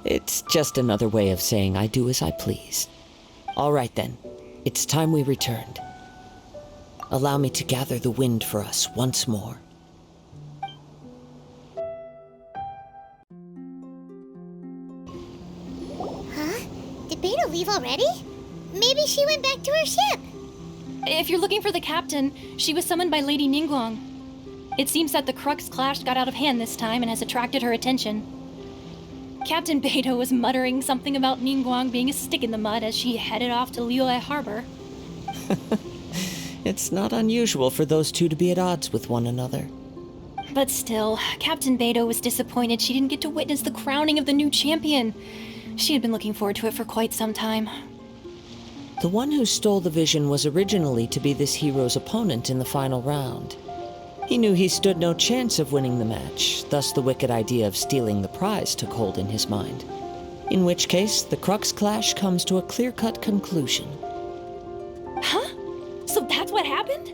Speaker 4: It's just another way of saying I do as I please. All right then, it's time we returned. Allow me to gather the wind for us once more.
Speaker 1: Huh? Did Beta leave already? Maybe she went back to her ship.
Speaker 2: If you're looking for the captain, she was summoned by Lady Ningguang. It seems that the Crux Clash got out of hand this time and has attracted her attention. Captain Beidou was muttering something about Ningguang being a stick in the mud as she headed off to Liyue Harbor.
Speaker 4: It's not unusual for those two to be at odds with one another.
Speaker 2: But still, Captain Beidou was disappointed she didn't get to witness the crowning of the new champion. She had been looking forward to it for quite some time.
Speaker 4: The one who stole the vision was originally to be this hero's opponent in the final round. He knew he stood no chance of winning the match, thus the wicked idea of stealing the prize took hold in his mind. In which case, the Crux Clash comes to a clear-cut conclusion.
Speaker 2: Huh? So that's what happened?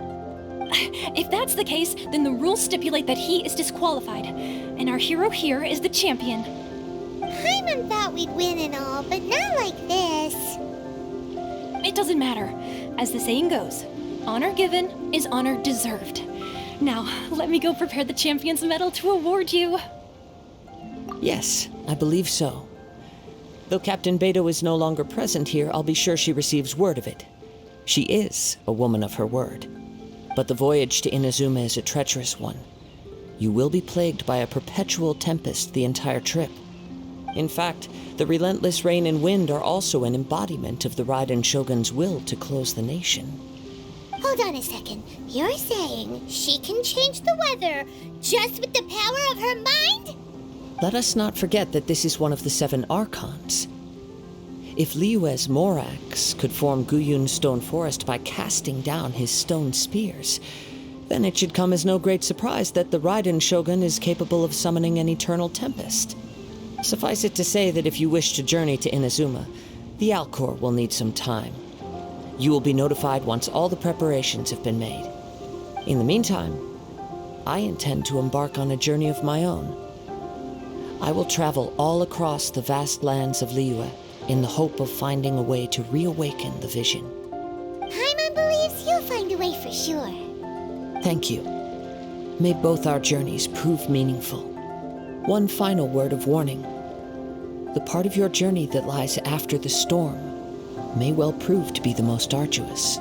Speaker 2: If that's the case, then the rules stipulate that he is disqualified, and our hero here is the champion.
Speaker 1: Hyman thought we'd win and all, but not like this.
Speaker 2: It doesn't matter. As the saying goes, honor given is honor deserved. Now, let me go prepare the champion's medal to award you.
Speaker 4: Yes, I believe so. Though Captain Beidou is no longer present here, I'll be sure she receives word of it. She is a woman of her word. But the voyage to Inazuma is a treacherous one. You will be plagued by a perpetual tempest the entire trip. In fact, the relentless rain and wind are also an embodiment of the Raiden Shogun's will to close the nation.
Speaker 1: Hold on a second. You're saying she can change the weather just with the power of her mind?
Speaker 4: Let us not forget that this is one of the 7 Archons. If Liyue's Morax could form Guyun's stone forest by casting down his stone spears, then it should come as no great surprise that the Raiden Shogun is capable of summoning an eternal tempest. Suffice it to say that if you wish to journey to Inazuma, the Alcor will need some time. You will be notified once all the preparations have been made. In the meantime, I intend to embark on a journey of my own. I will travel all across the vast lands of Liyue in the hope of finding a way to reawaken the vision.
Speaker 1: Hyman believes you'll find a way for sure.
Speaker 4: Thank you. May both our journeys prove meaningful. One final word of warning. The part of your journey that lies after the storm may well prove to be the most arduous.